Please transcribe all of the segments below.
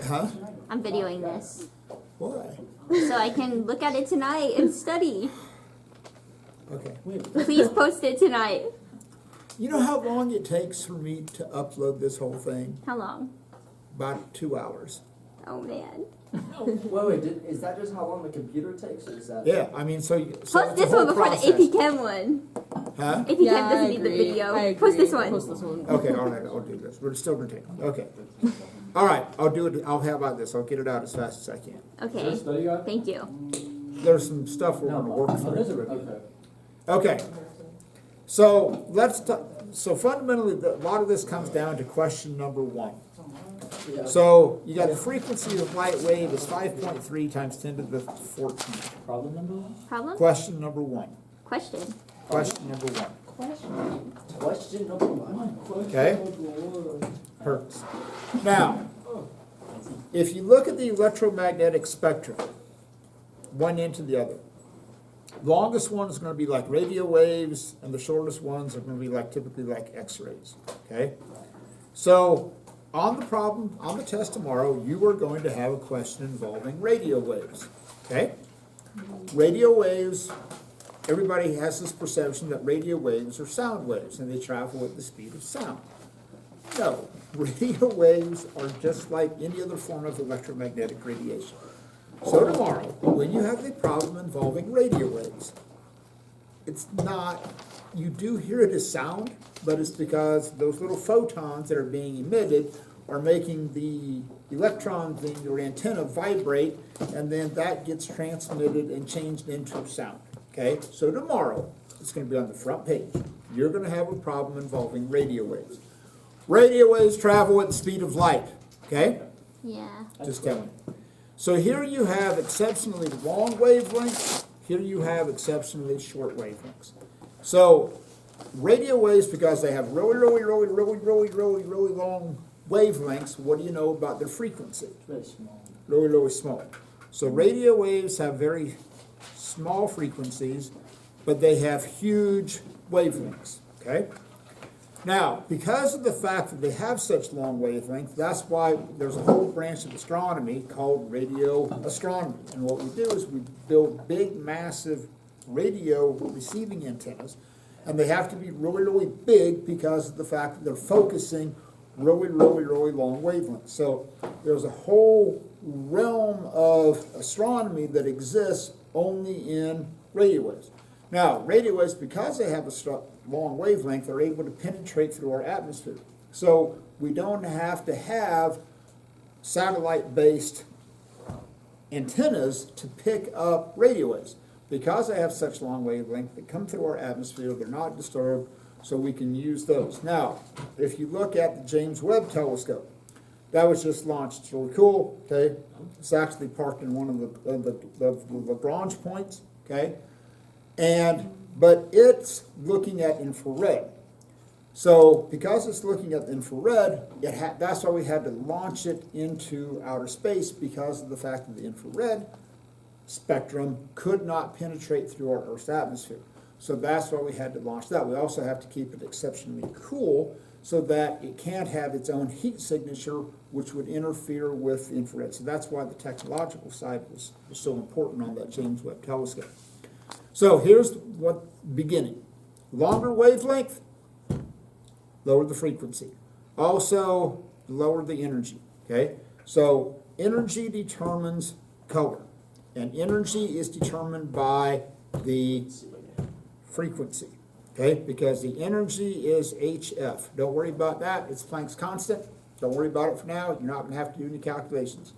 Huh? I'm videoing this. Why? So I can look at it tonight and study. Okay. Please post it tonight. You know how long it takes for me to upload this whole thing? How long? About 2 hours. Oh, man. Wait, is that just how long the computer takes, or is that? Yeah, I mean, so Post it's a this whole one before process. the AP Chem one. Huh? AP Yeah, Chem doesn't I need the agree. video. I agree. Post this one. Post this one. Okay, all right, I'll do this. We're still gonna take it. Okay. All right, I'll do it. I'll have this. I'll get it out as fast as I can. Okay. Study guide? Thank you. There's some stuff we're gonna work Oh, there's through. a review. Okay. So let's talk. So fundamentally, a lot of this comes down to question number 1. Yeah. So you got the frequency of light wave is 5.3 times 10 to the 14th. Problem number 1? Problem? Question number 1. Question. Question number 1. Question number 1. Okay? Hurts. Now, if you look at the electromagnetic spectrum, one end to the other, longest one is going to be like radio waves, and the shortest ones are going to be like typically like X-rays. Okay? So, on the problem, on the test tomorrow, you are going to have a question involving radio waves. Okay? Radio waves, everybody has this perception that radio waves are sound waves, and they travel at the speed of sound. No, radio waves are just like any other form of electromagnetic radiation. So tomorrow, when you have the problem involving radio waves, it's not, you do hear it as sound, but it's because those little photons that are being emitted are making the electrons in your antenna vibrate, and then that gets transmitted and changed into sound. Okay, so tomorrow, it's going to be on the front page. You're going to have a problem involving radio waves. Radio waves travel at the speed of light. Okay? Yeah. Just telling you. So here you have exceptionally long wavelengths. Here you have exceptionally short wavelengths. So radio waves, because they have really long wavelengths, what do you know about their frequency? Very small. Really small. So radio waves have very small frequencies, but they have huge wavelengths. Okay? Now, because of the fact that they have such long wavelengths, that's why there's a whole branch of astronomy called radio astronomy. And what we do is we build big, massive radio receiving antennas, and they have to be really big because of the fact that they're focusing really long wavelengths. So there's a whole realm of astronomy that exists only in radio waves. Now, radio waves, because they have a long wavelength, are able to penetrate through our atmosphere. So we don't have to have satellite-based antennas to pick up radio waves. Because they have such long wavelength, they come through our atmosphere, they're not disturbed, so we can use those. Now, if you look at the James Webb Telescope, that was just launched. It's really cool, okay? It's actually parked in one of the Lagrange points, okay? But it's looking at infrared. So because it's looking at infrared, that's why we had to launch it into outer space, because of the fact that the infrared spectrum could not penetrate through our Earth's atmosphere. So that's why we had to launch that. We also have to keep it exceptionally cool so that it can't have its own heat signature, which would interfere with infrared. So that's why the technological side was so important on that James Webb Telescope. So here's what beginning. Longer wavelength, lower the frequency. Also, lower the energy, okay? So energy determines color, and energy is determined by the frequency, okay? Because the energy is HF. Don't worry about that. It's Planck's constant. Don't worry about it for now. You're not going to have to do any calculations.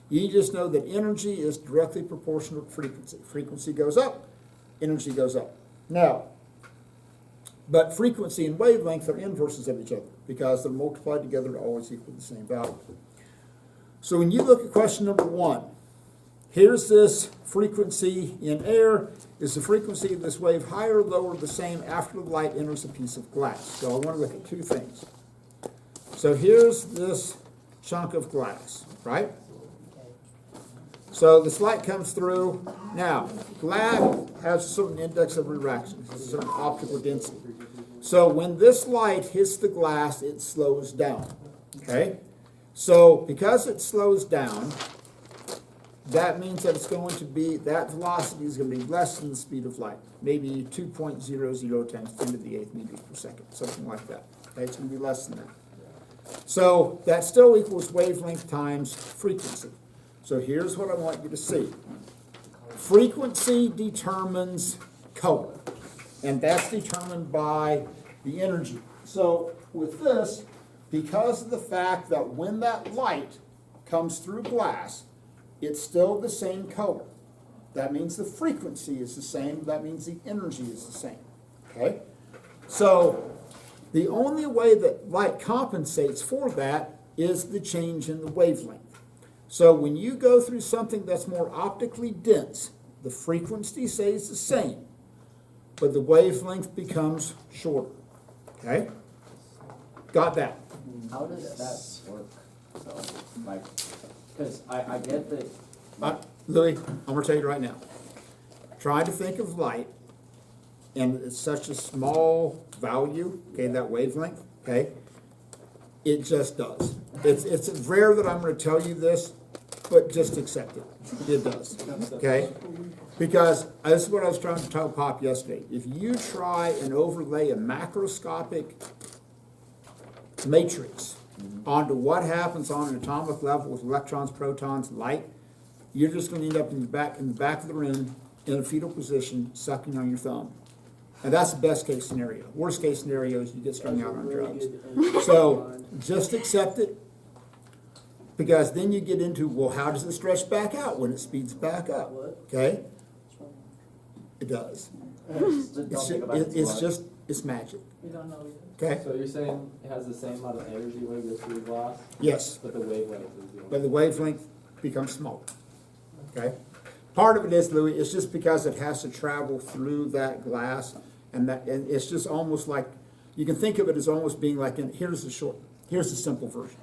You just know that energy is directly proportional to frequency. Frequency goes up, energy goes up. Now, but frequency and wavelength are inverses of each other because they're multiplied together to always equal the same value. So when you look at question number 1, here's this frequency in air. Is the frequency of this wave higher or lower or the same after the light enters a piece of glass? So I want to look at two things. So here's this chunk of glass, right? So this light comes through. Now, glass has a certain index of refraction, a certain optical density. So when this light hits the glass, it slows down, okay? So because it slows down, that means that it's going to be, that velocity is going to be less than the speed of light, maybe 2.00 times 10 to the 8th meters per second, something like that. Okay, it's going to be less than that. So that still equals wavelength times frequency. So here's what I want you to see. Frequency determines color, and that's determined by the energy. So with this, because of the fact that when that light comes through glass, it's still the same color. That means the frequency is the same. That means the energy is the same. Okay? So the only way that light compensates for that is the change in the wavelength. So when you go through something that's more optically dense, the frequency stays the same, but the wavelength becomes shorter. Okay? Got that? How does that work? So, like, because I get that. Louis, I'm going to tell you right now. Try to think of light, and it's such a small value, okay, that wavelength, okay? It just does. It's rare that I'm going to tell you this, but just accept it. It does, okay? Because this is what I was trying to tell Pop yesterday. If you try and overlay a macroscopic matrix onto what happens on an atomic level with electrons, protons, light, you're just going to end up in the back of the room in a fetal position, sucking on your thumb. And that's the best case scenario. Worst case scenario is you get strung out on drugs. So just accept it, because then you get into, well, how does it stretch back out when it speeds back up? Okay? It does. It's magic. We don't know yet. Okay? So you're saying it has the same amount of energy when it goes through the glass, Yes, but the wavelength is the but the wavelength becomes smaller. Okay? Part of it is, Louis, it's just because it has to travel through that glass, and it's just almost like, you can think of it as almost being like, here's the simple version.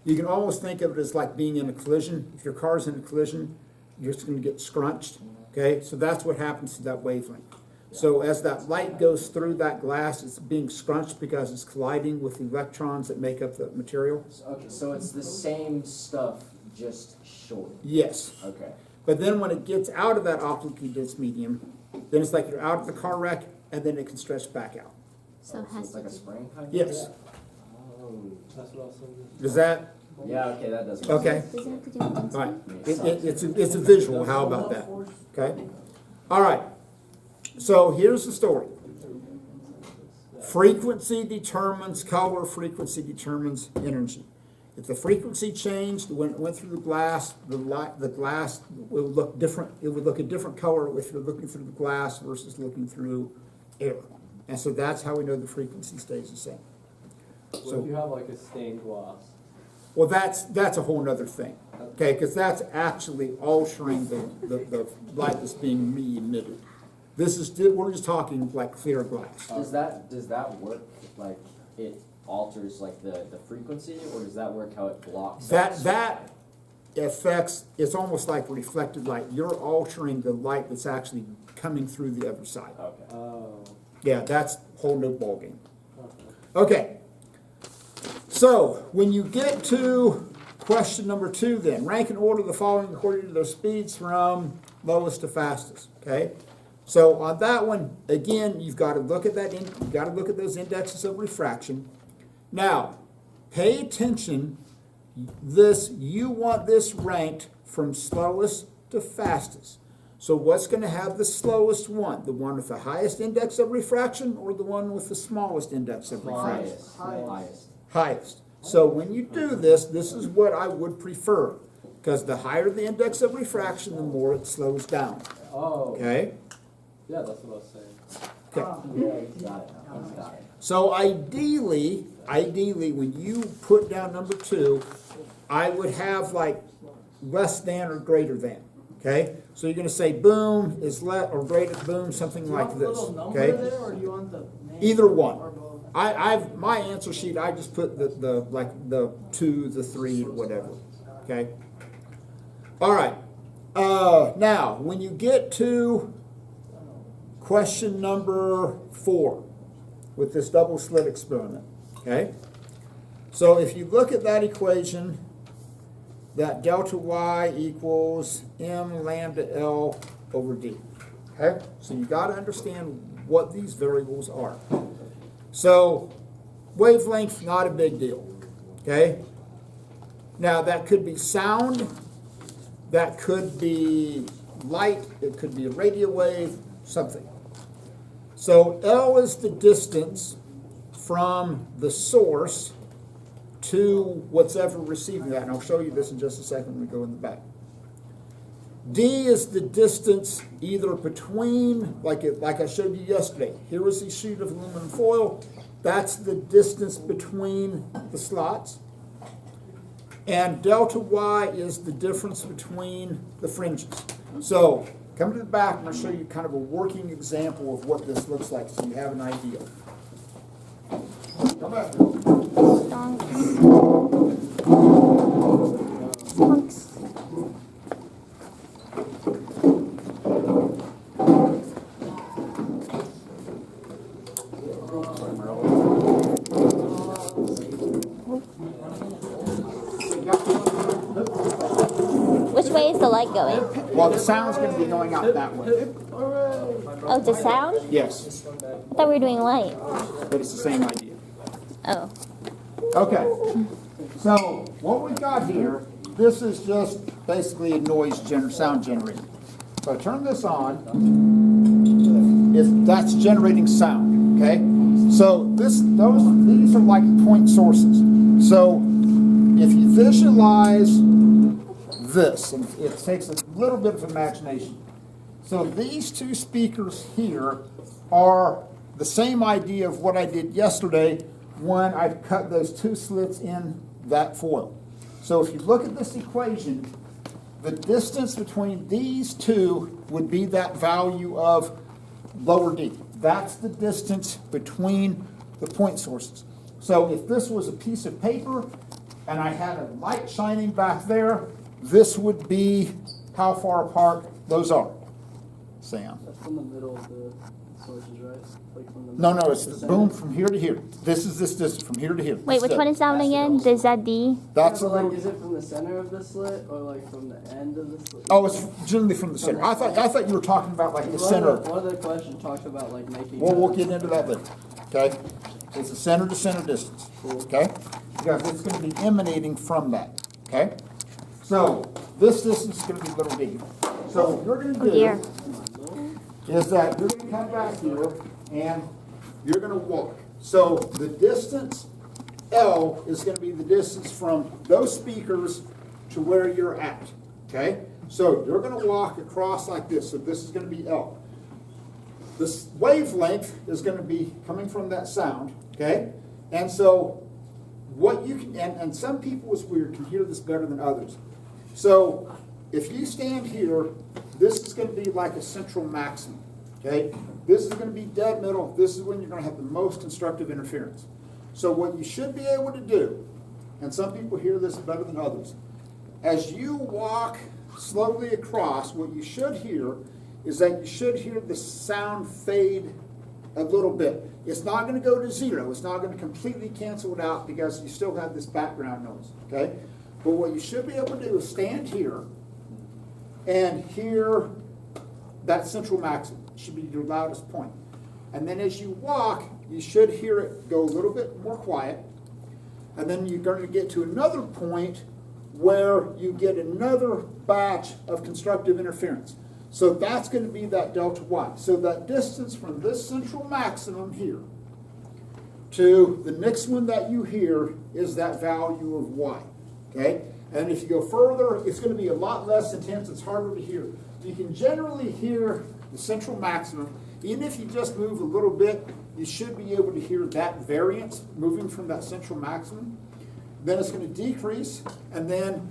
You can almost think of it as like being in a collision. If your car's in a collision, you're just going to get scrunched. Okay? So that's what happens to that wavelength. So as that light goes through that glass, it's being scrunched because it's colliding with the electrons that make up the material. Okay, so it's the same stuff, just short. Yes. Okay. But then when it gets out of that optically dense medium, then it's like you're out of the car wreck, and then it can stretch back out. So it So has it's to like a be. spring kind of? Yes. Oh. That's what I was thinking. Does that? Yeah, okay, that does. Okay. Does it have to do with density? All right. It's a visual. How about that? Okay. All right. So here's the story. Frequency determines color. Frequency determines energy. If the frequency changed when it went through the glass would look different. It would look a different color if you're looking through the glass versus looking through air. And so that's how we know the frequency stays the same. What if you have like a stained glass? Well, that's a whole other thing, okay? Because that's actually altering the light that's being re-emitted. We're just talking like clear glass. Does that work like it alters like the frequency, or does that work how it blocks? That affects. It's almost like reflected light. You're altering the light that's actually coming through the other side. Okay. Oh. Yeah, that's a whole new ballgame. Okay. Okay. So when you get to question number 2, then rank and order the following according to their speeds from lowest to fastest. Okay. So on that one, again, you've got to look at that. You've got to look at those indexes of refraction. Now, pay attention. You want this ranked from slowest to fastest. So what's going to have the slowest one? The one with the highest index of refraction, or the one with the smallest index of refraction? Highest. Highest. So when you do this is what I would prefer, because the higher the index of refraction, the more it slows down. Oh. Okay? Yeah, that's what I was saying. Okay. Got it. Got it. So ideally, when you put down number 2, I would have like less than or greater than. Okay? So you're going to say boom is less or greater boom, something like this. Okay? There, or do you want the name? Either one. Or both? I've my answer sheet. I just put the 2, the 3, or whatever. Okay. All right. Now, when you get to question number 4 with this double slit experiment, okay. So if you look at that equation, that delta y equals m lambda L over d. Okay? So you got to understand what these variables are. So wavelength, not a big deal. Okay? Now that could be sound, that could be light, it could be a radio wave, something. So L is the distance from the source to what's ever receiving that. And I'll show you this in just a second when we go in the back. D is the distance either between, like I showed you yesterday. Here was the sheet of aluminum foil. That's the distance between the slots. And delta Y is the difference between the fringes. So come to the back and I'll show you kind of a working example of what this looks like so you have an idea. Come back. Skunks. Which way is the light going? Well, the sound's going to be going out that way. Oh, the sound? Yes, I thought we were doing light. but it's the same idea. Oh. Okay, so what we've got here, this is just basically a sound generator. So I turn this on, that's generating sound, okay? So these are like point sources. So if you visualize this, and it takes a little bit of imagination. So these two speakers here are the same idea of what I did yesterday when I cut those two slits in that foil. So if you look at this equation, the distance between these two would be that value of lower D. That's the distance between the point sources. So if this was a piece of paper and I had a light shining back there, this would be how far apart those are. Sam. That's from the middle of the sources, right? Like from the No, it's the boom from here to here. This is this distance from here to here. Wait, which one is that one again? Is that D? That's a like, little. is it from the center of the slit or like from the end of the slit? Oh, it's generally from the center. I thought you were talking about like the center. One of the questions talks about like making. We'll get into that later. Okay, it's the center to center distance. Okay, because it's going to be emanating from that. Okay, so this distance is going to be little d. So what you're going to do is that you're going to come back here and you're going to walk. So the distance L is going to be the distance from those speakers to where you're at. Okay? So you're going to walk across like this. So this is going to be L. This wavelength is going to be coming from that sound. Okay? And so what you can, and some people, it's weird, can hear this better than others. So if you stand here, this is going to be like a central maximum. Okay? This is going to be dead middle. This is when you're going to have the most constructive interference. So what you should be able to do, and some people hear this better than others, as you walk slowly across, what you should hear is that you should hear the sound fade a little bit. It's not going to go to zero. It's not going to completely cancel it out because you still have this background noise. Okay? But what you should be able to do is stand here and hear that central maximum. It should be your loudest point. And then as you walk, you should hear it go a little bit more quiet. And then you're going to get to another point where you get another batch of constructive interference. So that's going to be that delta Y. So that distance from this central maximum here to the next one that you hear is that value of Y. Okay? And if you go further, it's going to be a lot less intense. It's harder to hear. You can generally hear the central maximum. Even if you just move a little bit, you should be able to hear that variance moving from that central maximum. Then it's going to decrease, and then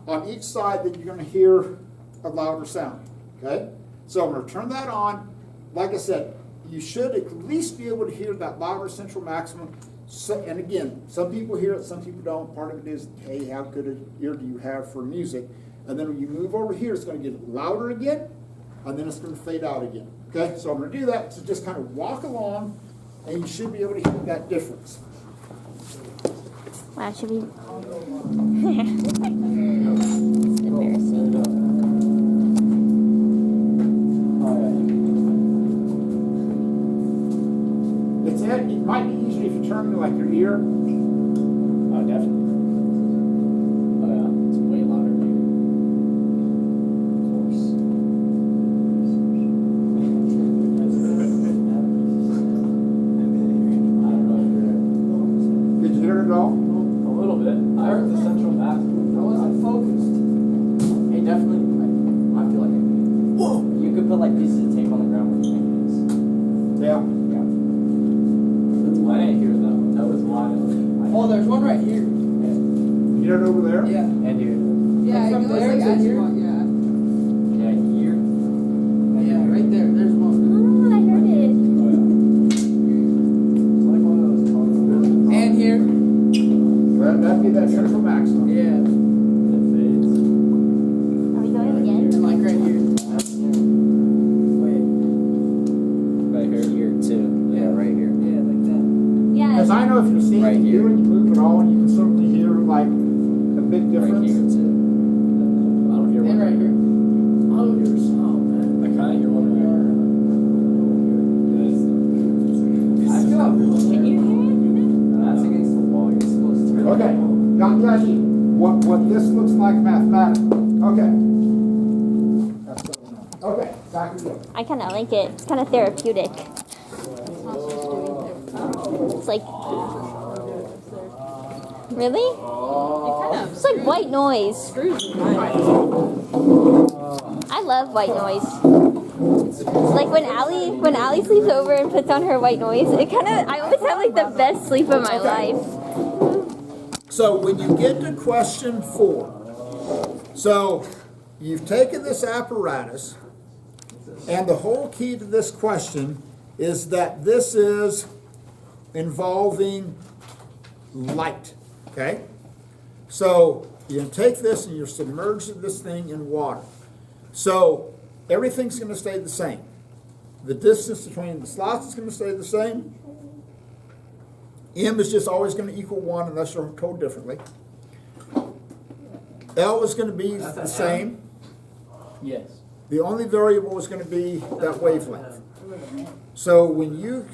on each side, then you're going to hear a louder sound. Okay? So I'm going to turn that on. Like I said, you should at least be able to hear that louder central maximum. So, and again, some people hear it, some people don't. Part of it is, hey, how good an ear do you have for music? And then when you move over here, it's going to get louder again, and then it's going to fade out again. Okay, so I'm going to do that. So just kind of walk along, and you should be able to hear that difference. Wow, should we? that's here? one, Yeah, here. yeah. Yeah, right there. There's one. Oh, I heard it. It's like one of those concerts. And here. That'd be that central maximum. Yeah. It fades. Are we going again? And like right here. Wait. Right here too. Yeah, right here. Yeah, like that. Because Yeah. I know if you're standing Right here here. and you move at all, you can certainly hear like a big Right difference. here too. I don't hear And one. right here. Oh, you're sound, man. I kind of hear one right here. I feel like Can you hear it? That's against the wall. You're supposed to. Okay, got the idea. What this looks like mathematically. Okay. That's what we know. Okay, back to you. I kind of like it. It's kind of therapeutic. It's like, really? It's like white noise. I love white noise. Like when Allie sleeps over and puts on her white noise, it kind of, I always have like the best sleep of my life. So when you get to question 4, so you've taken this apparatus, and the whole key to this question is that this is involving light, okay? So you take this and you're submerging this thing in water. So everything's going to stay the same. The distance between the slots is going to stay the same. M is just always going to equal 1 unless you're told differently. L is going to be the same. Yes. The only variable is going to be that wavelength. So when you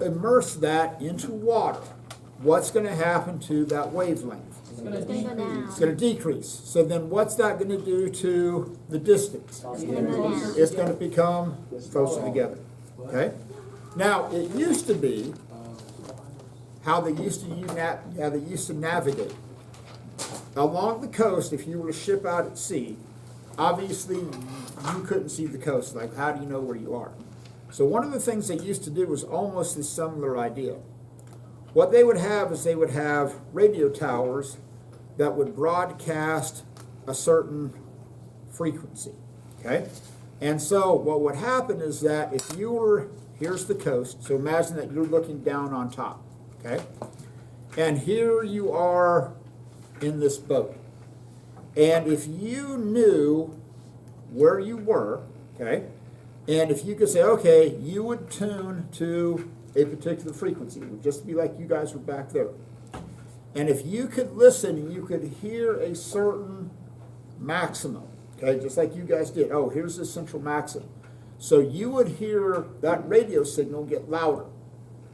immerse that into water, what's going to happen to that wavelength? It's gonna go down. It's going to decrease. So then what's that going to do to the distance? It's gonna go down. It's going to become closer together. Okay? Now, it used to be how they used to navigate. Along the coast, if you were to ship out at sea, obviously you couldn't see the coast. Like, how do you know where you are? So one of the things they used to do was almost a similar idea. What they would have is they would have radio towers that would broadcast a certain frequency, okay? And so what would happen is that if you were, here's the coast, so imagine that you're looking down on top, okay? And here you are in this boat. And if you knew where you were, okay, and if you could say, okay, you would tune to a particular frequency, it would just be like you guys were back there. And if you could listen and you could hear a certain maximum, okay, just like you guys did, oh, here's the central maximum. So you would hear that radio signal get louder.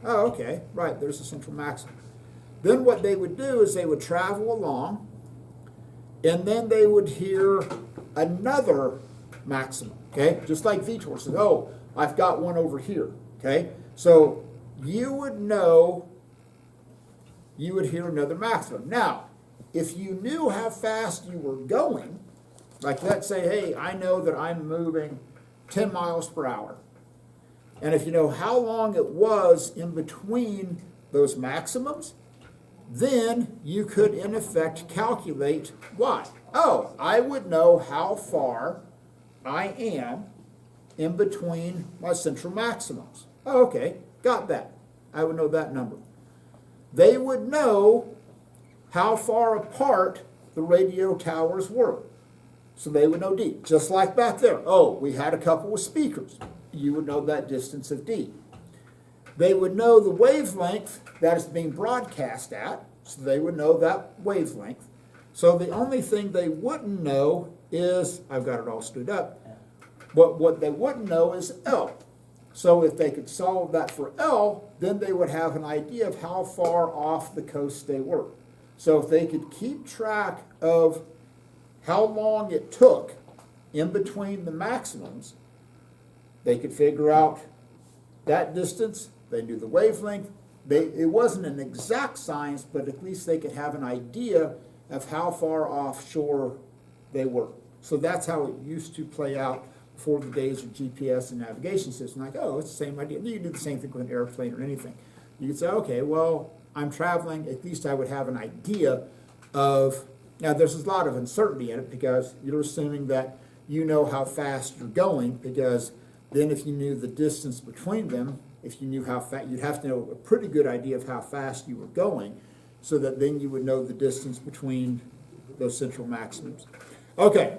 Oh, okay, right, there's the central maximum. Then what they would do is they would travel along, and then they would hear another maximum, okay? Just like Vitor says, oh, I've got one over here, okay? So you would know, you would hear another maximum. Now, if you knew how fast you were going, like let's say, hey, I know that I'm moving 10 miles per hour. And if you know how long it was in between those maximums, then you could in effect calculate why. Oh, I would know how far I am in between my central maximums. Oh, okay, got that. I would know that number. They would know how far apart the radio towers were. So they would know D. Just like back there. Oh, we had a couple of speakers. You would know that distance of D. They would know the wavelength that is being broadcast at, so they would know that wavelength. So the only thing they wouldn't know is, I've got it all stood up, what they wouldn't know is L. So if they could solve that for L, then they would have an idea of how far off the coast they were. So if they could keep track of how long it took in between the maximums, they could figure out that distance. They knew the wavelength. It wasn't an exact science, but at least they could have an idea of how far offshore they were. So that's how it used to play out before the days of GPS and navigation system. Like, oh, it's the same idea. You do the same thing with an airplane or anything. You could say, okay, well, I'm traveling. At least I would have an idea of Now, there's a lot of uncertainty in it because you're assuming that you know how fast you're going, because then if you knew the distance between them, if you knew how fast, you'd have to know a pretty good idea of how fast you were going, so that then you would know the distance between those central maximums. Okay.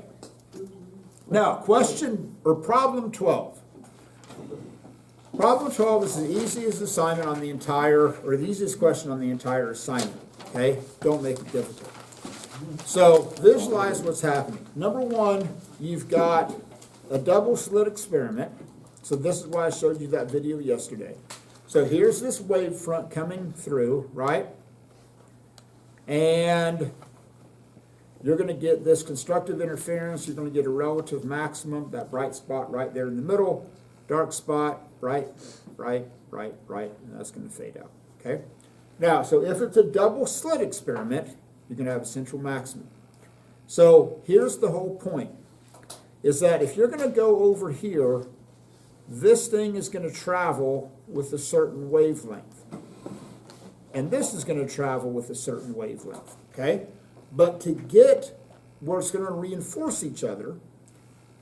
Now, problem 12. Problem 12 is the easiest assignment on the entire, or the easiest question on the entire assignment. Okay? Don't make it difficult. So, visualize what's happening. Number one, you've got a double slit experiment. So this is why I showed you that video yesterday. So here's this wave front coming through, right? And you're going to get this constructive interference. You're going to get a relative maximum, that bright spot right there in the middle, dark spot, bright, bright, bright, bright, and that's going to fade out, okay? Now, so if it's a double slit experiment, you're going to have a central maximum. So here's the whole point, is that if you're going to go over here, this thing is going to travel with a certain wavelength. And this is going to travel with a certain wavelength, okay? But to get where it's going to reinforce each other,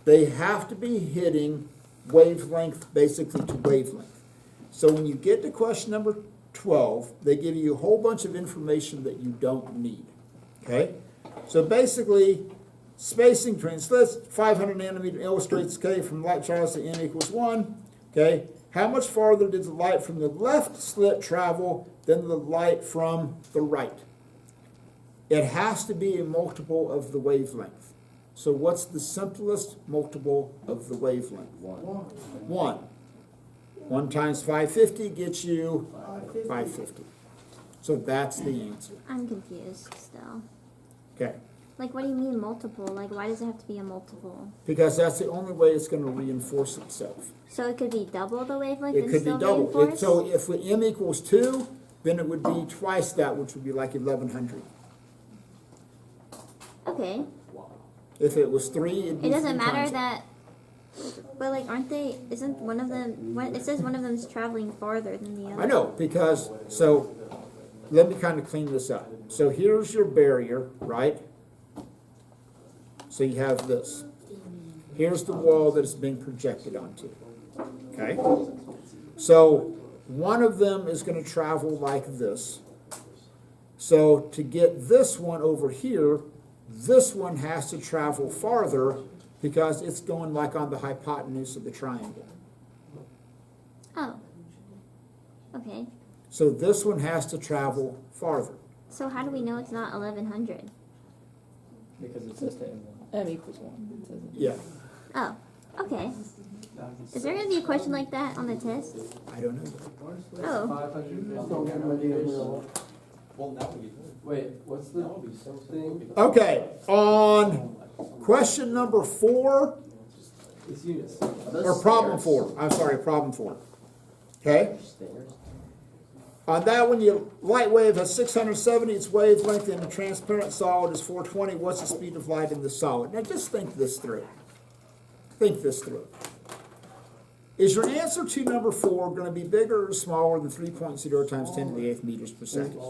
they have to be hitting wavelength basically to wavelength. So when you get to question number 12, they give you a whole bunch of information that you don't need, okay? So basically, spacing between slits, 500 nanometer illustrates, okay, from light travels to n equals 1, okay? How much farther did the light from the left slit travel than the light from the right? It has to be a multiple of the wavelength. So what's the simplest multiple of the wavelength? 1. 1 times 550 gets you 550. So that's the answer. I'm confused still. Okay. Like, what do you mean multiple? Like, why does it have to be a multiple? Because that's the only way it's going to reinforce itself. So it could be double the wavelength It and could still be double. reinforce? So if m equals 2, then it would be twice that, which would be like 1100. Okay. If it was 3, it'd be It doesn't 3 matter times that... But, like, aren't they... Isn't one of them... It says one of them's traveling farther than the other. I know, because, so, let me kind of clean this up. So here's your barrier, right? So you have this. Here's the wall that it's being projected onto. Okay? So one of them is going to travel like this. So to get this one over here, this one has to travel farther because it's going like on the hypotenuse of the triangle. Oh. Okay. So this one has to travel farther. So how do we know it's not 1100? Because it says to m equals 1. It says it. Yeah, Oh. Okay. Is there going to be a question like that on the test? I don't know. Oh. 500. Wait, what's the thing? Okay, on question number 4, It's units. or problem 4, I'm sorry, problem 4. Okay? Stairs. On that one, your light wave has 670, its wavelength, and the transparent solid is 420. What's the speed of light in the solid? Now just think this through. Think this through. Is your answer to number 4 going to be bigger or smaller than 3.0 times 10 to the 8th meters per second?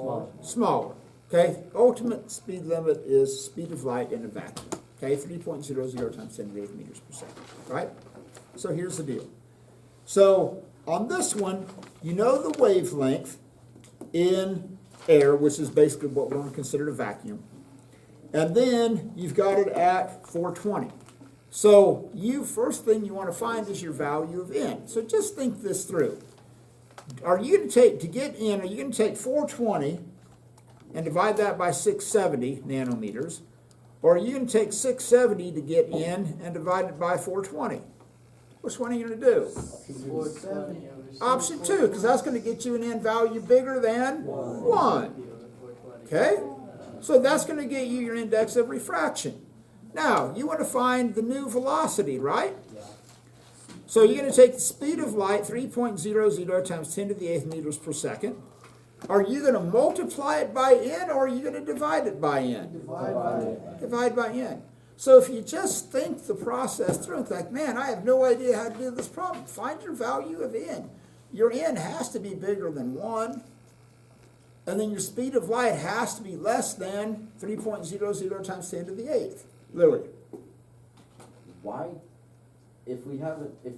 Smaller. Okay? Ultimate speed limit is speed of light in a vacuum. Okay? 3.00 times 10 to the 8th meters per second. Right? So here's the deal. So on this one, you know the wavelength in air, which is basically what we're going to consider a vacuum. And then you've got it at 420. So first thing you want to find is your value of n. So just think this through. Are you going to take, to get n, are you going to take 420 and divide that by 670 nanometers? Or are you going to take 670 to get n and divide it by 420? Which one are you going to do? 470. Option 2, because that's going to get you an n value bigger than 1. Okay? So that's going to get you your index of refraction. Now, you want to find the new velocity, right? So you're going to take the speed of light, 3.00 times 10 to the 8th meters per second. Are you going to multiply it by n, or are you going to divide it by n? Divide by n. So if you just think the process through, it's like, man, I have no idea how to do this problem. Find your value of n. Your n has to be bigger than 1. and then your speed of light has to be less than 3.00 times 10 to the 8th. Literally. Why, if we have if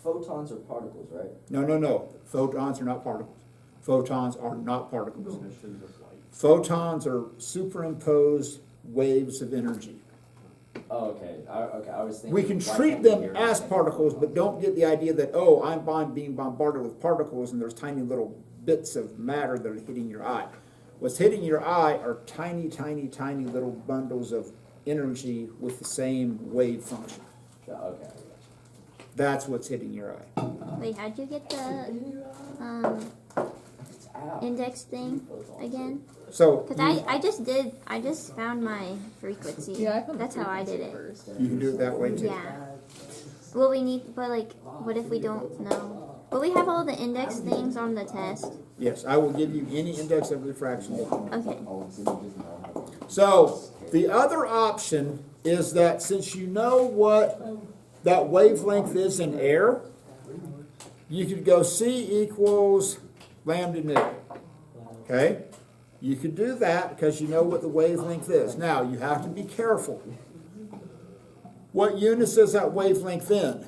photons are particles, right? No. Photons are not particles. Photons are not particles. Photons are superimposed waves of energy. Oh, okay. I was thinking. We can why treat can't we them hear as particles, but don't get the idea that, oh, I'm being bombarded with particles and there's tiny little bits of matter that are hitting your eye. What's hitting your eye are tiny, tiny, tiny little bundles of energy with the same wave function. Okay. That's what's hitting your eye. Wait, how'd you get the It's out. index thing again? So Because I just found my frequency. Yeah, I found That's the how I did frequency it. first. you can do it that way too. Yeah. Well, we need, but like, what if we don't know? Will we have all the index things on the test? Yes, I will give you any index of refraction. Okay. So the other option is that since you know what that wavelength is in air, you could go C equals lambda nu. Okay? You could do that because you know what the wavelength is. Now, you have to be careful. What units is that wavelength in?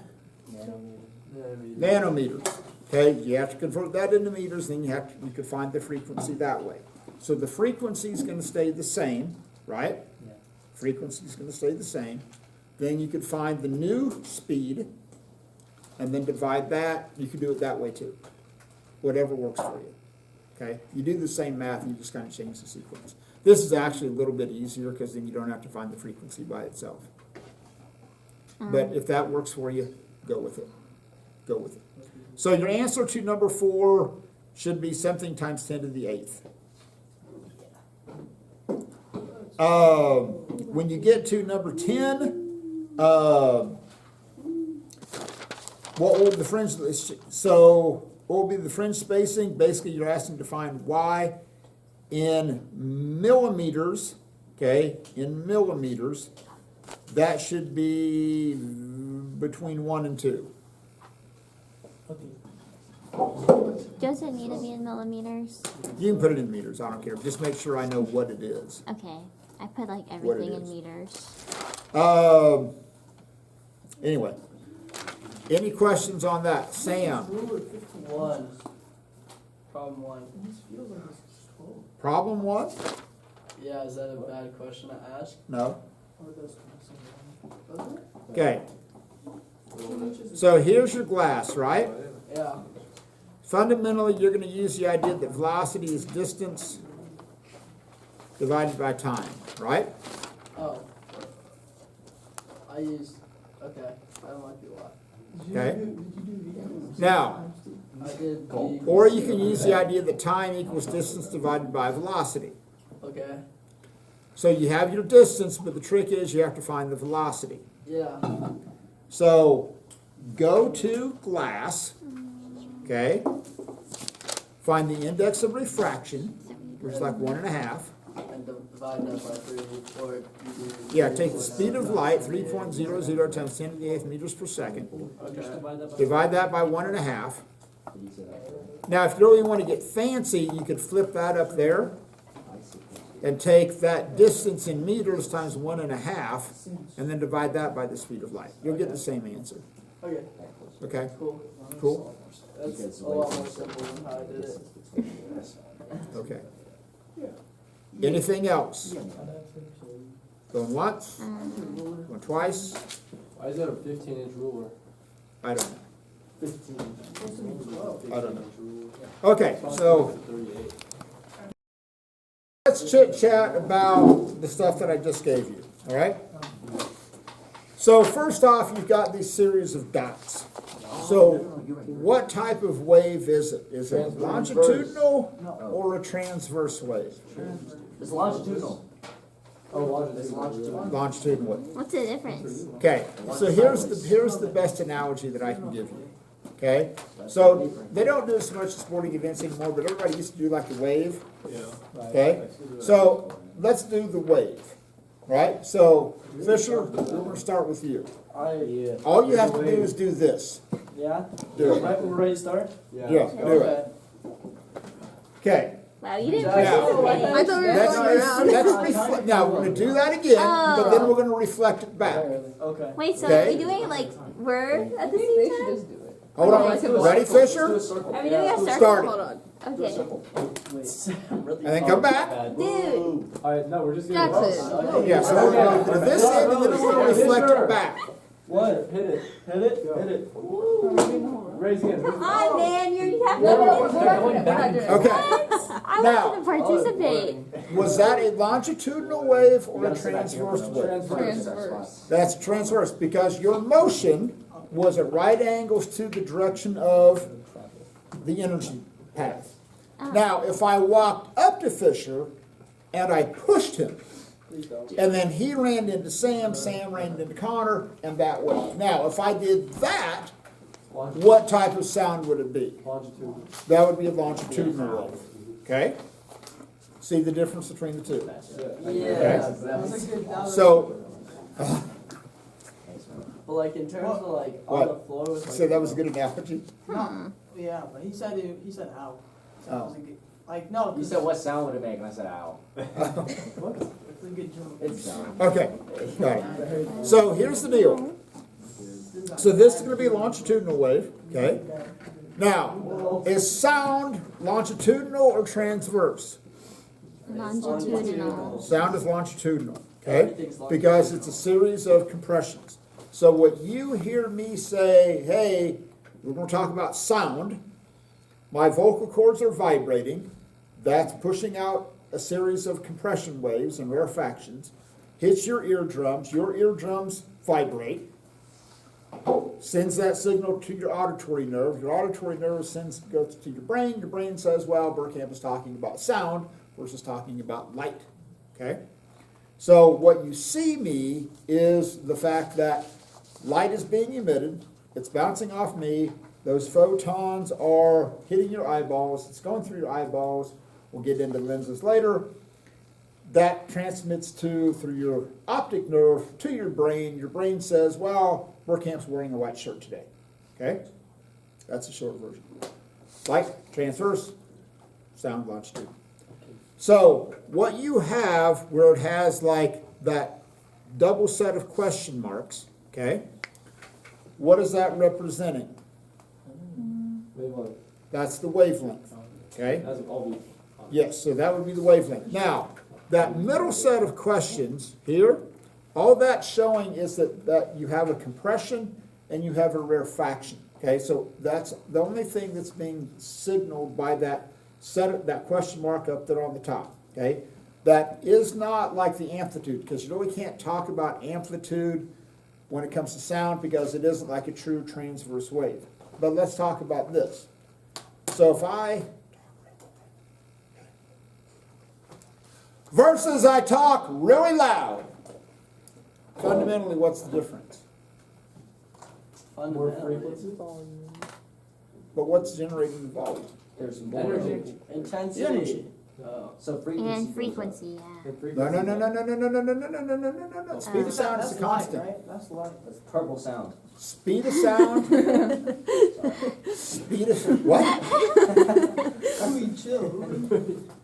Nanometers. Okay, you have to convert that into meters, then you could find the frequency that way. So the frequency is going to stay the same, right? Frequency is going to stay the same. Then you could find the new speed, and then divide that. You could do it that way too. Whatever works for you. Okay, you do the same math, you just kind of change the sequence. This is actually a little bit easier because then you don't have to find the frequency by itself. But if that works for you, go with it. Go with it. So your answer to number 4 should be something times 10 to the 8th. When you get to number 10, what will the fringe? So what will be the fringe spacing? Basically, you're asking to find y in millimeters. Okay, in millimeters. That should be between 1 and 2. Does it need to be in millimeters? You can put it in meters, I don't care. Just make sure I know what it is. Okay. I put like What it everything in is. meters. Anyway, any questions on that? Sam, Ruler 51. Problem 1. problem 1? Yeah, is that a bad question to ask? No. Okay. So here's your glass, right? Yeah. Fundamentally, you're going to use the idea that velocity is distance divided by time, right? Oh. I used. Okay. I might be a lot. Okay. Now, I did. or you can use the idea that time equals distance divided by velocity. Okay. So you have your distance, but the trick is you have to find the velocity. Yeah. So go to glass, okay? Find the index of refraction, which is like 1.5. And divide that by 3, or you do. Yeah, take the speed of light, 3.00 times 10 to the 8th meters per second. Okay. Divide that by 1.5. Now, if you really want to get fancy, you could flip that up there and take that distance in meters times 1.5 and then divide that by the speed of light. You'll get the same answer. Okay. Okay? Cool. Cool? That's a lot more simple than how I did it. Okay. Anything else? Going once? Going twice? Why is that a 15-inch ruler? I don't know. 15. I don't know. Okay, so 38. let's chit chat about the stuff that I just gave you, all right? So first off, you've got these series of dots. So what type of wave is it? Is it longitudinal or a transverse wave? It's longitudinal. Oh, longitudinal. Longitudinal. What's the difference? Okay, so here's the best analogy that I can give you. Okay, so they don't do so much sporting events anymore, but everybody used to do like the wave. Okay, so let's do the wave, right? So Fisher, we're going to start with you. All you have to do is do this. Yeah? Do it. Right, we're ready to start? Yeah, do it. Okay, Wow, you didn't Yeah. participate. I thought we were Let's, going around. now, we're going to do that again, but then we're going to reflect it back. Okay. Wait, so Okay. are we doing like word at the They same should time? just do it. Hold on. Ready, Fisher? Are we doing a circle? Start Hold it. on. Okay. Really And then come back. Dude. Alright, no, we're just gonna. Jackson. Yeah, so we're going to do this end, and then we're going to reflect it back. What? Hit it. Hit it, hit it. Raise again. Come on, man. You have No, no we're not doing it. We're not doing it. Okay. I Now- wanted to participate. Was that a longitudinal wave or a transverse wave? Transverse. That's transverse, because your motion was at right angles to the direction of the energy path. Now, if I walked up to Fisher and I pushed him, Please don't. and then he ran into Sam, Sam ran into Connor, and that way. Now, if I did that, what type of sound would it be? Longitude. That would be a longitudinal wave. Okay? See the difference between the two? Yeah. That was a good. That was So, But like in terms of like What? on the floor with like. say that was a good analogy. No. Yeah, but he said it, he said ow. So it Oh. was a good, like no. You said what sound would it make? And I said ow. It's a good joke. It's dumb. Okay, got it. So here's the deal. So this is going to be a longitudinal wave, okay? Now, is sound longitudinal or transverse? Longitudinal. Sound is longitudinal, okay? Because it's a series of compressions. So what you hear me say, hey, we're going to talk about sound. My vocal cords are vibrating. That's pushing out a series of compression waves and rarefactions. Hits your eardrums. Your eardrums vibrate. Sends that signal to your auditory nerve. Your auditory nerve goes to your brain. Your brain says, well, Burkamp is talking about sound versus talking about light. Okay? So what you see me is the fact that light is being emitted. It's bouncing off me. Those photons are hitting your eyeballs. It's going through your eyeballs. We'll get into lenses later. That transmits through your optic nerve to your brain. Your brain says, well, Burkamp's wearing a white shirt today. Okay? That's the short version. Light, transverse, sound, longitude. So what you have where it has like that double set of question marks, okay? What is that representing? Wavelength. That's the wavelength, okay? That's all we. Yes, so that would be the wavelength. Now, that middle set of questions here, all that's showing is that you have a compression and you have a rarefaction. Okay, so that's the only thing that's being signaled by that that question mark up there on the top. Okay, that is not like the amplitude, because you really can't talk about amplitude when it comes to sound because it isn't like a true transverse wave. But let's talk about this. So if I versus I talk really loud. Fundamentally, what's the difference? More Fundamentally. frequency. But what's generating the volume? There's more. Energy. Intensity. Energy. Oh. So frequency. And goes frequency, up. yeah. No, no, no, no, no, no, no, no, no, no, no, no, no, no, no. Speed of sound is That's a light, constant. right? That's light. That's purple sound. Speed of sound. Speed of what? Louis, chill.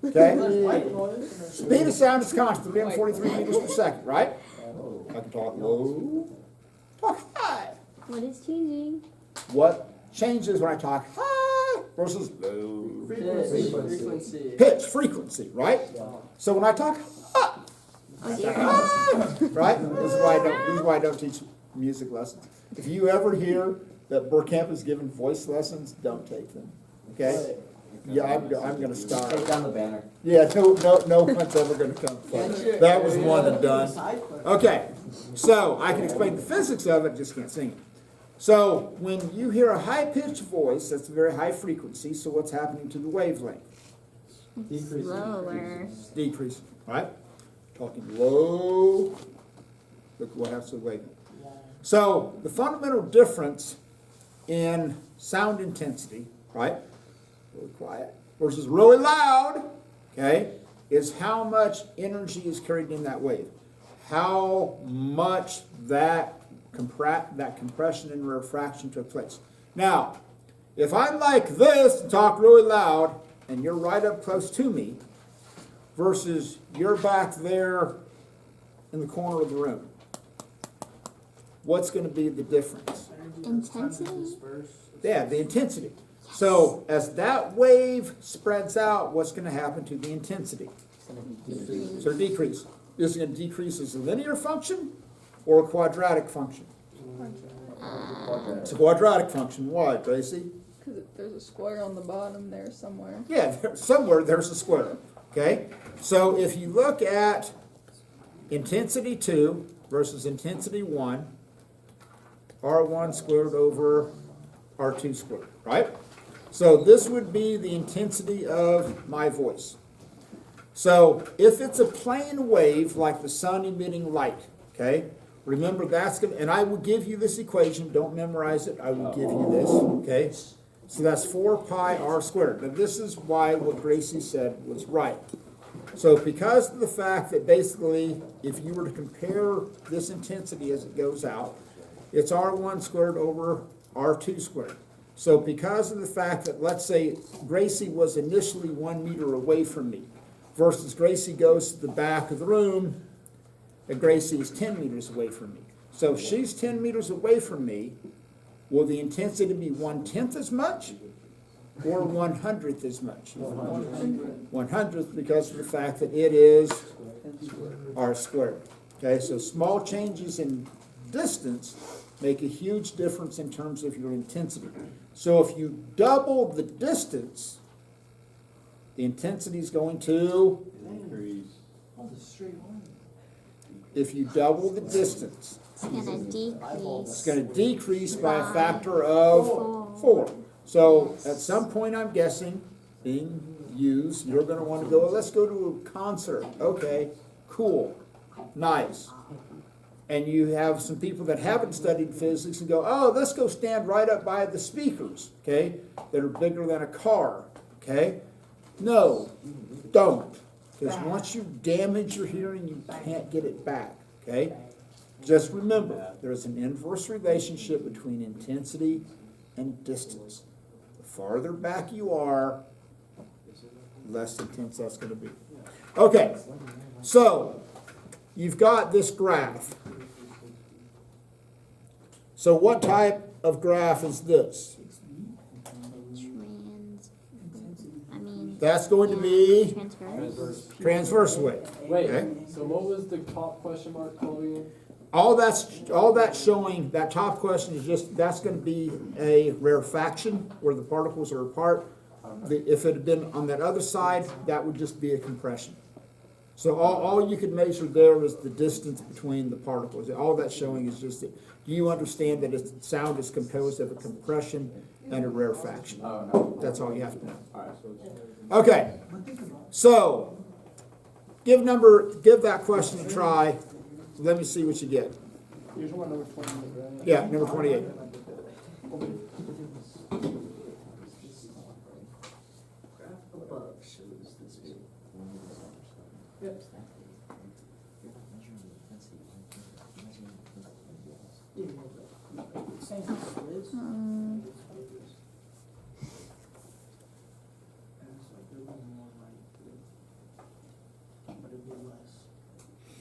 Okay. That's white noise. Speed of sound is constant, 343 meters per second, right? I can talk low, talk high. What is changing? What changes when I talk high versus low? Frequency. Frequency. Pitch, frequency, right? So when I talk high, right? This is why I don't teach music lessons. If you ever hear that Burkamp is giving voice lessons, don't take them. Okay? Yeah, I'm going to stop. Take down the banner. Yeah, no one's ever going to come play. That was one and done. Okay, so I can explain the physics of it, just can't sing it. So when you hear a high-pitched voice, that's a very high frequency, so what's happening to the wavelength? Decreasing. Lower. Decreasing, right? Talking low, look what happens to the wavelength. So the fundamental difference in sound intensity, right, really quiet, versus really loud, okay, is how much energy is carried in that wave. How much that compression and refraction took place. Now, if I'm like this and talk really loud, and you're right up close to me, versus you're back there in the corner of the room, what's going to be the difference? Intensity? Yeah, the intensity. So as that wave spreads out, what's going to happen to the intensity? So decrease. Is it going to decrease as a linear function or a quadratic function? It's a quadratic function. Why, Tracy? Because there's a square on the bottom there somewhere. Yeah, somewhere there's a square. Okay? So if you look at intensity 2 versus intensity 1, R1 squared over R2 squared, right? So this would be the intensity of my voice. So if it's a plane wave like the sun emitting light, okay, remember that's going to, and I will give you this equation, don't memorize it, I will give you this, okay? So that's 4 pi r squared. Now this is why what Gracie said was right. So because of the fact that basically if you were to compare this intensity as it goes out, it's R1 squared over R2 squared. So because of the fact that, let's say, Gracie was initially 1 meter away from me, versus Gracie goes to the back of the room, and Gracie is 10 meters away from me. So if she's 10 meters away from me, will the intensity be 1/10 as much or 1/100th as much? 1/100th because of the fact that it is r squared. Okay, so small changes in distance make a huge difference in terms of your intensity. So if you double the distance, the intensity is going to Increase. if you double the distance, It's gonna decrease. it's going to decrease by a factor of 4. So at some point, I'm guessing, being used, you're going to want to go, well, let's go to a concert. Okay, cool, nice. And you have some people that haven't studied physics and go, oh, let's go stand right up by the speakers, okay, that are bigger than a car, okay? No, don't. Because once you damage your hearing, you can't get it back, okay? Just remember, there's an inverse relationship between intensity and distance. The farther back you are, the less intense that's going to be. Okay, so you've got this graph. So what type of graph is this? That's going to be transverse wave. Wait, Okay. so what was the top question mark called again? All that's showing, that top question is just, that's going to be a rarefaction where the particles are apart. If it had been on that other side, that would just be a compression. So all you could measure there is the distance between the particles. All that's showing is just that, do you understand that sound is composed of a compression and a rarefaction? Oh, no. That's all you have to know. Alright, so it's Okay, so give that question a try. Let me see what you get. Here's one number 28, right? Yeah, number 28. Above shows this view. Yep. Same as this. But it'd be less focus.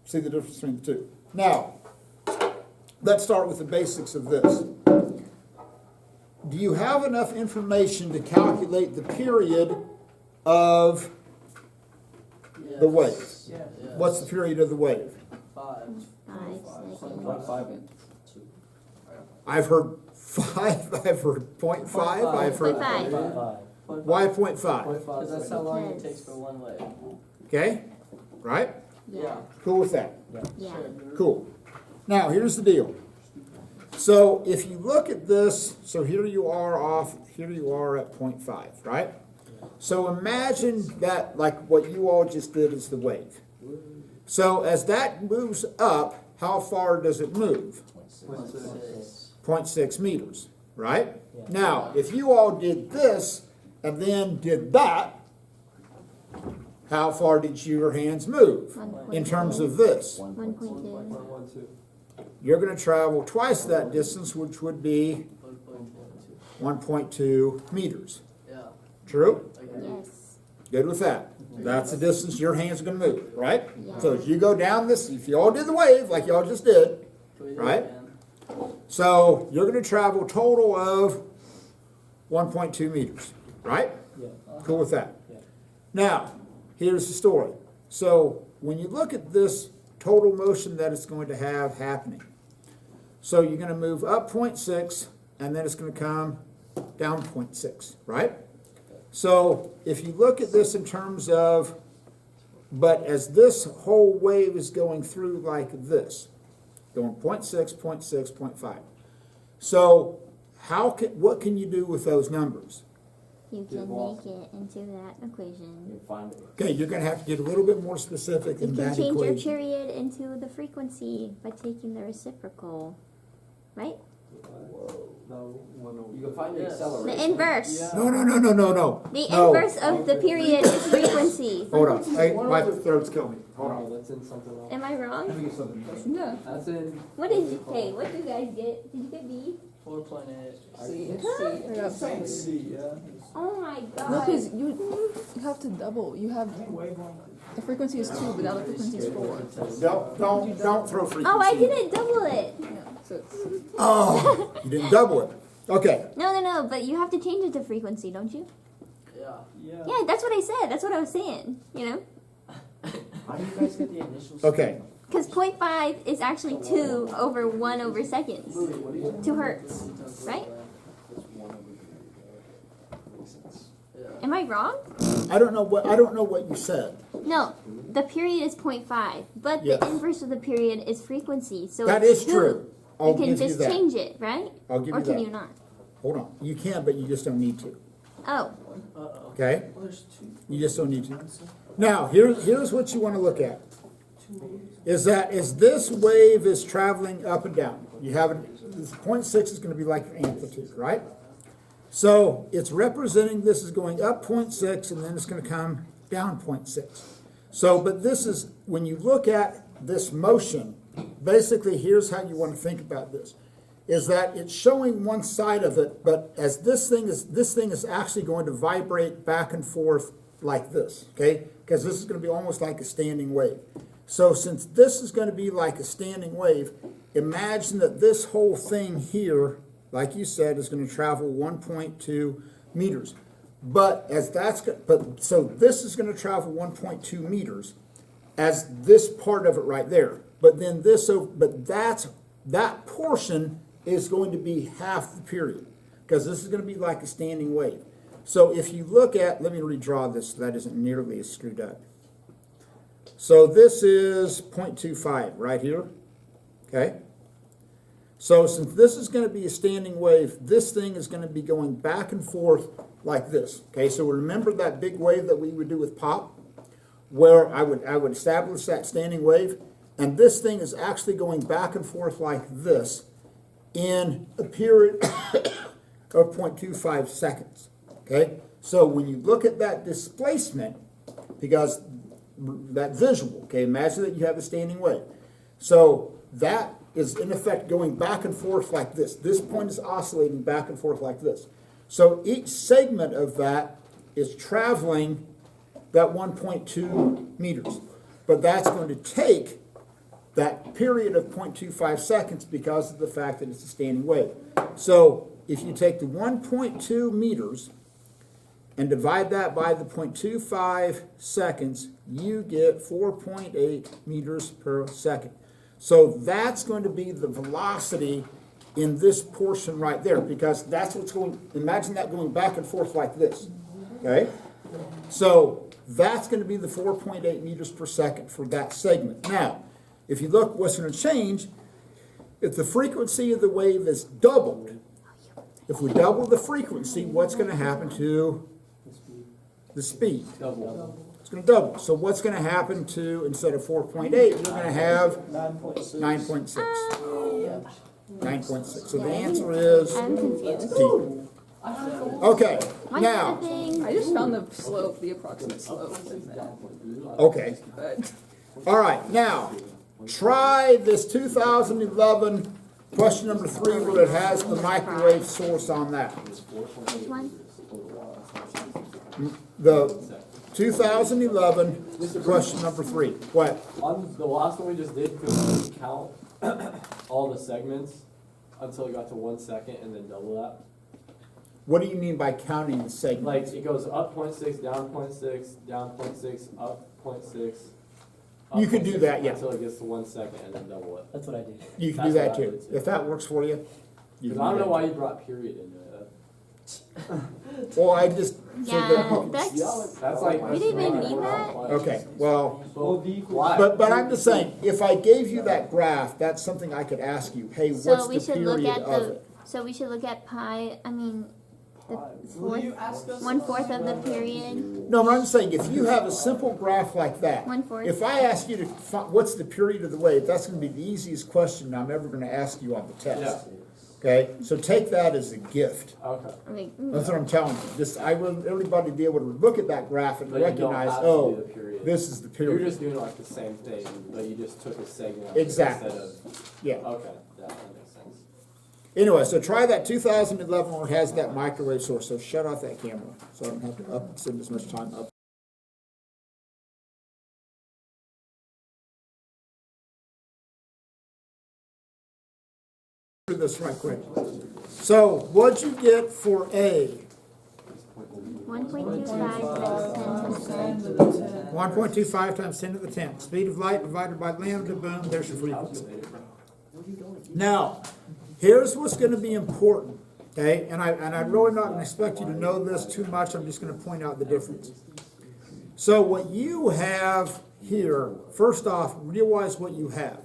See the difference between the two. Now, let's start with the basics of this. Do you have enough information to calculate the period of Yes. the wave? Yes. What's the period of the wave? 5. 5 seconds. 1.5 and 2. I've heard 5, I've heard 0.5, I've heard... 0.5. Why 0.5? Because that's how long it takes for one wave. Okay? Right? Yeah. Cool with that? Yeah. Sure. Cool. Now, here's the deal. So, if you look at this, so here you are at 0.5, right? So imagine that, like what you all just did is the wave. So as that moves up, how far does it move? 0.6. 0.6 meters, right? Now, if you all did this and then did that, how far did your hands move in terms of this? 1.2. 1.2. You're going to travel twice that distance, which would be 1.2 meters. Yeah. True? Yes. Good with that. That's the distance your hands are going to move, right? Yeah. So as you go down this, if you all did the wave like y'all just did, Can we do it Right. again? so you're going to travel total of 1.2 meters, right? Yeah. Cool with that. Yeah. Now, here's the story. So when you look at this total motion that it's going to have happening, so you're going to move up 0.6 and then it's going to come down 0.6, right? So if you look at this in terms of, but as this whole wave is going through like this, going 0.6, 0.6, 0.5. So what can you do with those numbers? You can make it into that equation. You find it. Okay, you're going to have to get a little bit more specific You in can that change your equation. period into the frequency by taking the reciprocal, right? No, 1 You can find the Yes. acceleration. The inverse. Yeah. No. The No. inverse of the period is frequency. Hold on. Hey, my throat's killing me. Hold on. that's in something else. Am I wrong? No. That's in. What did you say? What did you guys get? Did you get B? 4.8. See, I got science. Oh my No, god. because you have to double. You have the frequency is 2, but now the frequency is 4. Don't throw frequency. Oh, I didn't double it. Yeah, so it's, Oh, you didn't double it. Okay. No, but you have to change it to frequency, don't you? Yeah. Yeah, that's what I said. That's what I was saying, you know? How do you guys get the initial Okay. Because 0.5 is actually 2 over 1 over seconds. 2 hertz, right? Yeah. Am I wrong? I don't know what you said. No, the period is 0.5, but Yes. the inverse of the period is frequency. So That it's is 2. true. I'll You can give you just that. change it, right? I'll give Or you can that. you not? Hold on. You can, but you just don't need to. Oh, Uh-oh. Okay? Well, there's 2. You just don't need to. Now, here's what you want to look at. Is that as this wave is traveling up and down, you have this 0.6 is going to be like your amplitude, right? So it's representing this is going up 0.6 and then it's going to come down 0.6. So, but this is, when you look at this motion, basically here's how you want to think about this. Is that it's showing one side of it, but as this thing is actually going to vibrate back and forth like this, okay? Because this is going to be almost like a standing wave. So since this is going to be like a standing wave, imagine that this whole thing here, like you said, is going to travel 1.2 meters. But so this is going to travel 1.2 meters as this part of it right there. But then that portion is going to be half the period because this is going to be like a standing wave. So if you look at, let me redraw this so that isn't nearly as screwed up. So this is 0.25 right here, okay? So since this is going to be a standing wave, this thing is going to be going back and forth like this, okay? So remember that big wave that we would do with pop, where I would establish that standing wave, and this thing is actually going back and forth like this in a period of 0.25 seconds, okay? So when you look at that displacement, because that visual, okay, imagine that you have a standing wave. So that is in effect going back and forth like this. This point is oscillating back and forth like this. So each segment of that is traveling that 1.2 meters. But that's going to take that period of 0.25 seconds because of the fact that it's a standing wave. So if you take the 1.2 meters and divide that by the 0.25 seconds, you get 4.8 meters per second. So that's going to be the velocity in this portion right there, because that's what's going, imagine that going back and forth like this, okay? So that's going to be the 4.8 meters per second for that segment. Now, if you look, what's going to change, if the frequency of the wave is doubled, if we double the frequency, what's going to happen to the speed? It's going to double. So what's going to happen to, instead of 4.8, you're going to have 9.6. 9.6. So the answer is I'm confused. D. Okay, Why now, I just found the slope, the approximate slope. okay. But All right, now, try this 2011 question number 3 where it has the microwave source on that. Which one? The 2011 question number 3. What? On the last one we just did, could we count all the segments until it got to 1 second and then double that? What do you mean by counting the segments? Like it goes up 0.6, down 0.6, down 0.6, up 0.6. up You could do 0.6 that, yeah. Until it gets to 1 second and then double it. That's what I did. You can do That's that what I too. would do. If that works for you. You Because can I don't do know that. why you brought period into it. Well, I just, so Yeah, that, That's like. We didn't even need that? okay, well, Why? but I'm just saying, if I gave you that graph, that's something I could ask you, hey, So what's we the should look period at of the. it? So we should look at pi. I mean, the Will you fourth, ask us? 1/4 of the period. No, but I'm just saying, if you have a simple graph like that, 1/4. if I ask you to, what's the period of the wave, that's gonna be the easiest question I'm ever gonna ask you on the test. Yeah. Okay, so take that as a gift. Okay. Like, That's what I'm telling you. Just, I want everybody to be able to look at that graph and But you don't recognize, have to do oh, the period. this is the You're period. just doing like the same thing, but you just took a segment out Exactly. instead of. Yeah. Okay, that makes sense. Anyway, so try that 2011 where it has that microwave source. So shut off that camera, so I don't have to spend as much time up. Do this right quick. So what'd you get for A? 1.25 1.25 times 10 to the 10th. Speed of light divided by lambda, boom, there's your frequency. Now, here's what's going to be important, okay? And I'm really not going to expect you to know this too much. I'm just going to point out the difference. So what you have here, first off, realize what you have.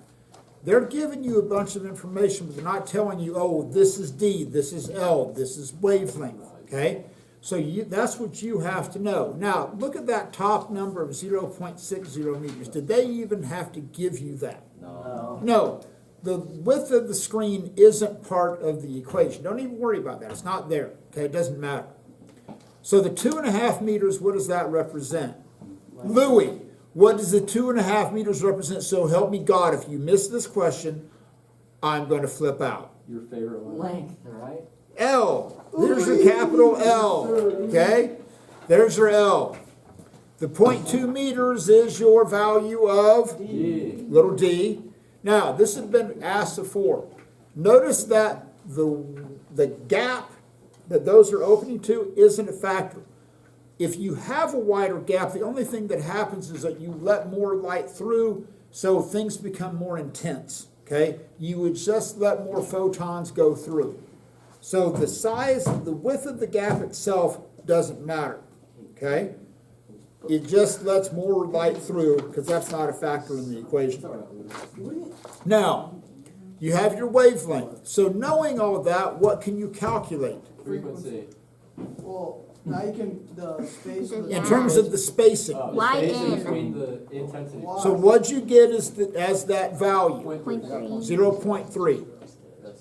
They're giving you a bunch of information, but they're not telling you, oh, this is D, this is L, this is wavelength, okay? So that's what you have to know. Now, look at that top number of 0.60 meters. Did they even have to give you that? No. No. The width of the screen isn't part of the equation. Don't even worry about that. It's not there, okay? It doesn't matter. So the 2.5 meters, what does that represent? Louis, what does the 2.5 meters represent? So help me God, if you miss this question, I'm going to flip out. Your favorite one. Length, right? L. There's your capital L. Okay? There's your L. The 0.2 meters is your value of D. little d. Now, this has been asked before. Notice that the gap that those are opening to isn't a factor. If you have a wider gap, the only thing that happens is that you let more light through, so things become more intense. Okay? You would just let more photons go through. So the size, the width of the gap itself doesn't matter, okay? It just lets more light through because that's not a factor in the equation. Now, you have your wavelength. So knowing all of that, what can you calculate? Frequency. Well, now you can, the space. of the- In terms of the spacing. The Why space in? between the intensity. So what you get is as that value, 0.3. 0.3.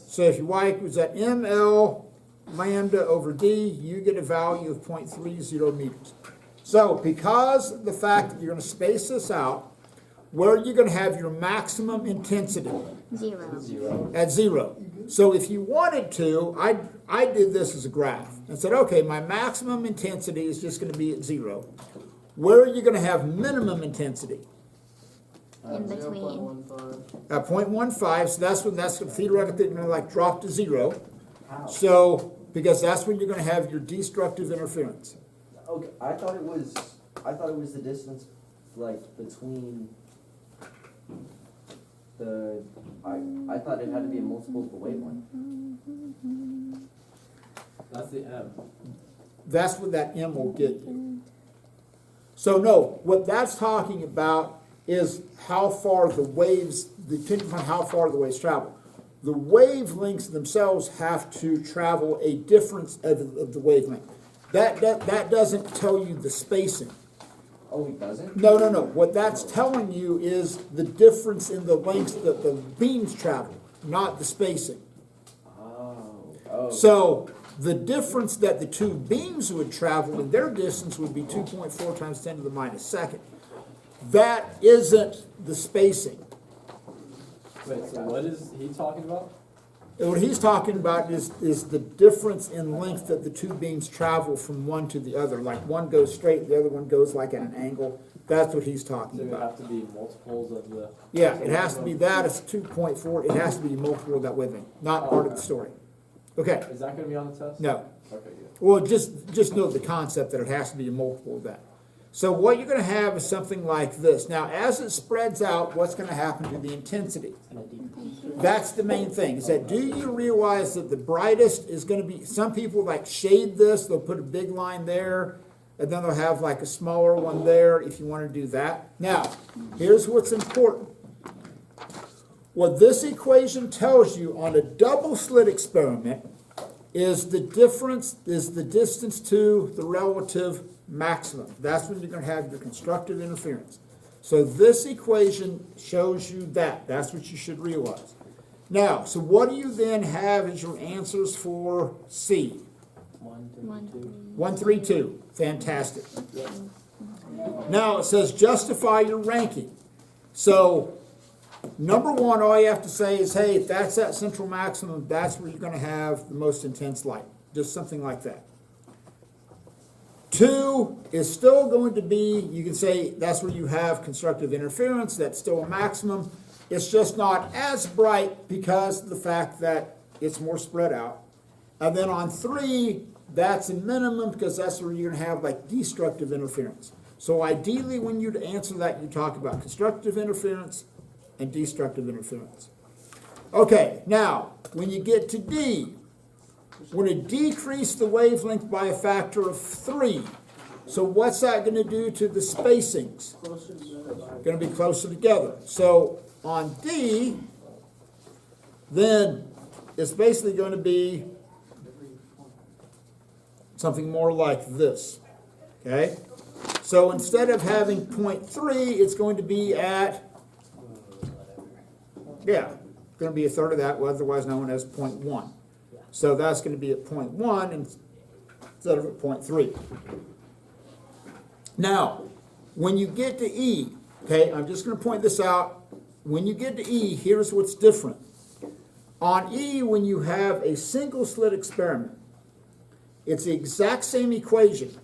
So if your y equals that ml lambda over d, you get a value of 0.30 meters. So because of the fact that you're going to space this out, where are you going to have your maximum intensity? 0. At 0. So if you wanted to, I did this as a graph and said, okay, my maximum intensity is just going to be at 0. Where are you going to have minimum intensity? In between. 0.15. At 0.15, so that's when that's theoretically going to like drop to 0. So, because that's when you're going to have your destructive interference. Okay, I thought it was the distance, like, between the, I thought it had to be a multiple of the wavelength. That's the M. That's what that M will get you. So no, what that's talking about is how far the waves, depending on how far the waves travel. The wavelengths themselves have to travel a difference of the wavelength. That doesn't tell you the spacing. Oh, it doesn't? No. What that's telling you is the difference in the lengths that the beams travel, not the spacing. Oh. So the difference that the two beams would travel in their distance would be 2.4 times 10 to the minus second. That isn't the spacing. Wait, so what is he talking about? And what he's talking about is the difference in length that the two beams travel from one to the other. Like one goes straight, the other one goes like at an angle. That's what he's So talking it would about. have to be multiples of the. Yeah, it has to be that. It's 2.4. It has to be multiple of that wavelength, not part of the story. Okay. Is that going to be on the test? No. Okay, good. Well, just know the concept that it has to be a multiple of that. So what you're going to have is something like this. Now, as it spreads out, what's going to happen to the intensity? That's the main thing, is that do you realize that the brightest is going to be, some people like shade this, they'll put a big line there, and then they'll have like a smaller one there if you want to do that. Now, here's what's important. What this equation tells you on a double slit experiment is the difference, is the distance to the relative maximum. That's when you're going to have your constructive interference. So this equation shows you that. That's what you should realize. Now, so what do you then have as your answers for C? 132. Fantastic. Now it says justify your ranking. So number one, all you have to say is, hey, if that's that central maximum, that's where you're going to have the most intense light. Just something like that. 2 is still going to be, you can say that's where you have constructive interference. That's still a maximum. It's just not as bright because of the fact that it's more spread out. And then on 3, that's a minimum because that's where you're going to have like destructive interference. So ideally when you answer that, you talk about constructive interference and destructive interference. Okay, now when you get to D, we're going to decrease the wavelength by a factor of 3. So what's that going to do to the spacings? Closer together. Going to be closer together. So on D, then it's basically going to be something more like this. Okay? So instead of having 0.3, it's going to be at, going to be a third of that, otherwise known as 0.1. So that's going to be at 0.1 instead of at 0.3. Now, when you get to E, okay, I'm just going to point this out. When you get to E, here's what's different. On E, when you have a single slit experiment, it's the exact same equation,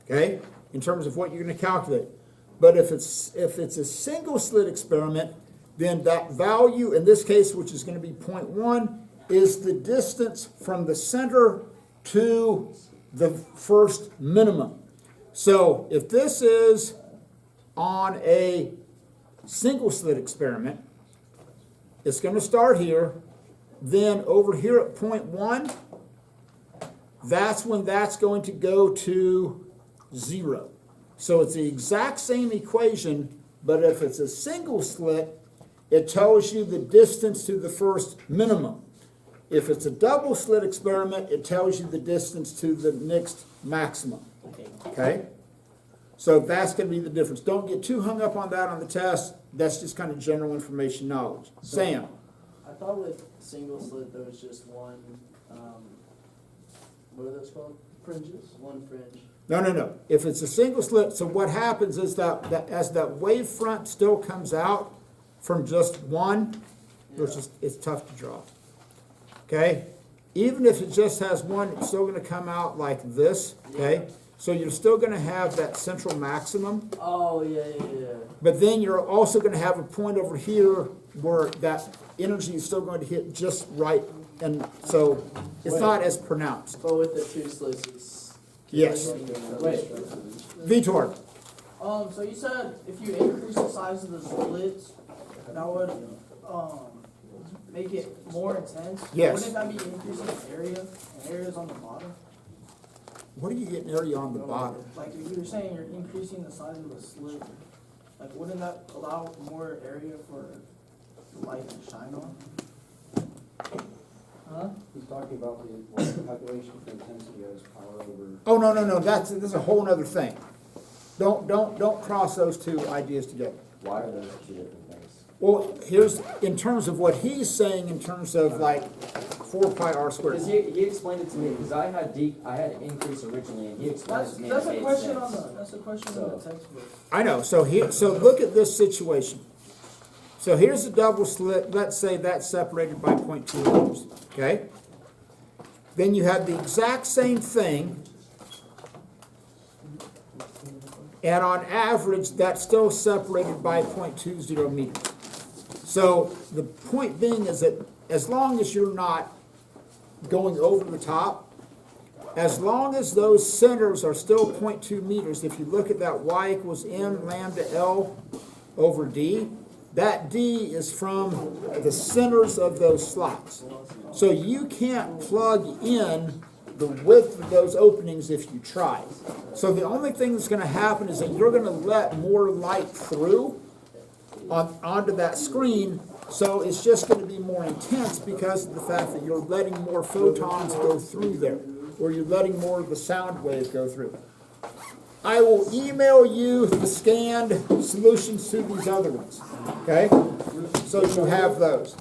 okay, in terms of what you're going to calculate. But if it's a single slit experiment, then that value, in this case, which is going to be 0.1, is the distance from the center to the first minimum. So if this is on a single slit experiment, it's going to start here, then over here at 0.1, that's when that's going to go to 0. So it's the exact same equation, but if it's a single slit, it tells you the distance to the first minimum. If it's a double slit experiment, it tells you the distance to the next maximum. Okay? So that's going to be the difference. Don't get too hung up on that on the test. That's just kind of general information knowledge. Sam? I thought with single slit there was just one, what are those called? Fringes? One fringe. No. If it's a single slit, so what happens is that as that wave front still comes out from just one, it's tough to draw. Okay? Even if it just has one, it's still going to come out like this. Okay? So you're still gonna have that central maximum, Oh, yeah. but then you're also gonna have a point over here where that energy is still going to hit just right, and so it's not as pronounced. But with the two slits, it's. Yes. Wait. Vitor, So you said if you increase the size of the slits, that would, make it more intense? Yes. Wouldn't that be increasing area, and areas on the bottom? what are you getting area on the bottom? Like, if you were saying you're increasing the size of the slit, like, wouldn't that allow more area for the light to shine on? Huh? He's talking about the calculation for intensity as power over. Oh, no, this is a whole other thing. Don't cross those two ideas together. Why are those two different things? Well, here's, in terms of what he's saying in terms of like 4 pi r squared. Because he explained it to me, because I had an increase originally, and he explained it That's, to me. that's and a it made question on sense. the, that's a question in the textbook. I know, so look at this situation. So here's a double slit, let's say that's separated by 0.2 meters, okay? Then you have the exact same thing, and on average, that's still separated by 0.20 meters. So the point being is that as long as you're not going over the top, as long as those centers are still 0.2 meters, if you look at that y equals m lambda L over d, that d is from the centers of those slots. So you can't plug in the width of those openings if you try. So the only thing that's going to happen is that you're going to let more light through onto that screen, so it's just going to be more intense because of the fact that you're letting more photons go through there, or you're letting more of the sound wave go through. I will email you the scanned solutions to these other ones, okay? So you have those.